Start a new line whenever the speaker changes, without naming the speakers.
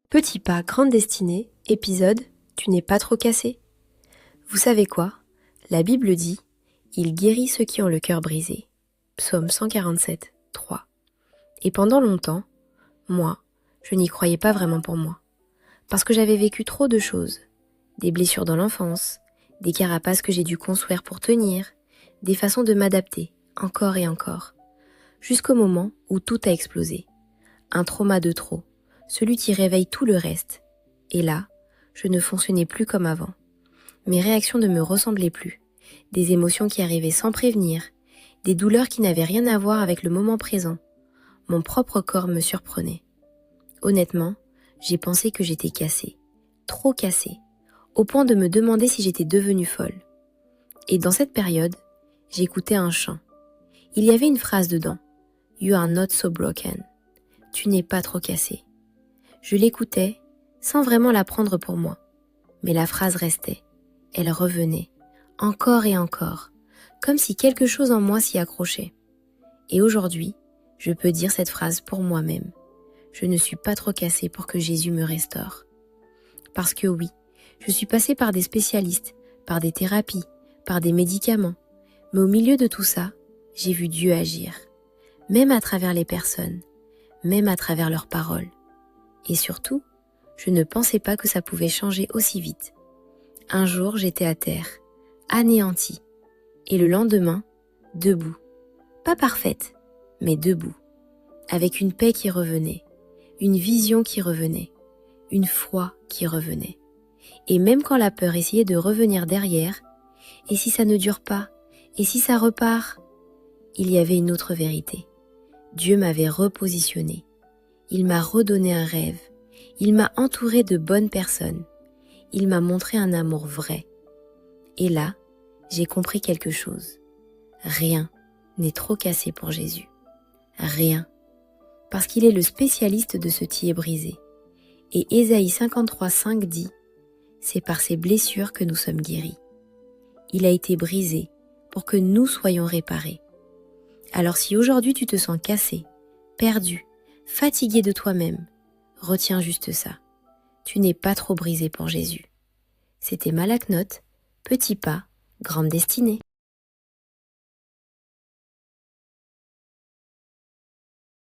Petit pas, grande destinée, épisode « Tu n'es pas trop cassé ». Vous savez quoi? La Bible dit « Il guérit ceux qui ont le cœur brisé ». Psaume 147, 3. Et pendant longtemps, moi, je n'y croyais pas vraiment pour moi. Parce que j'avais vécu trop de choses. Des blessures dans l'enfance, des carapaces que j'ai dû construire pour tenir, des façons de m'adapter, encore et encore. Jusqu'au moment où tout a explosé. Un trauma de trop. Celui qui réveille tout le reste. Et là, je ne fonctionnais plus comme avant. Mes réactions ne me ressemblaient plus. Des émotions qui arrivaient sans prévenir. Des douleurs qui n'avaient rien à voir avec le moment présent. Mon propre corps me surprenait. Honnêtement, j'ai pensé que j'étais cassée. Trop cassée. Au point de me demander si j'étais devenue folle. Et dans cette période, j'écoutais un chant. Il y avait une phrase dedans. « You are not so broken ». Tu n'es pas trop cassé. Je l'écoutais, sans vraiment la prendre pour moi. Mais la phrase restait. Elle revenait, encore et encore, comme si quelque chose en moi s'y accrochait. Et aujourd'hui, je peux dire cette phrase pour moi-même. Je ne suis pas trop cassée pour que Jésus me restaure. Parce que oui, je suis passée par des spécialistes, par des thérapies, par des médicaments. Mais au milieu de tout ça, j'ai vu Dieu agir. Même à travers les personnes, même à travers leurs paroles. Et surtout, je ne pensais pas que ça pouvait changer aussi vite. Un jour, j'étais à terre, anéantie. Et le lendemain, debout. Pas parfaite, mais debout. Avec une paix qui revenait, une vision qui revenait, une foi qui revenait. Et même quand la peur essayait de revenir derrière, et si ça ne dure pas, et si ça repart, il y avait une autre vérité. Dieu m'avait repositionné. Il m'a redonné un rêve. Il m'a entouré de bonnes personnes. Il m'a montré un amour vrai. Et là, j'ai compris quelque chose. Rien n'est trop cassé pour Jésus. Rien. Parce qu'il est le spécialiste de ce qui est brisé. Et Ésaïe 53,5 dit « C'est par ses blessures que nous sommes guéris. Il a été brisé pour que nous soyons réparés. » Alors si aujourd'hui tu te sens cassé, perdu, fatigué de toi-même, retiens juste ça. Tu n'es pas trop brisé pour Jésus. C'était Malaknote, petit pas, grande destinée.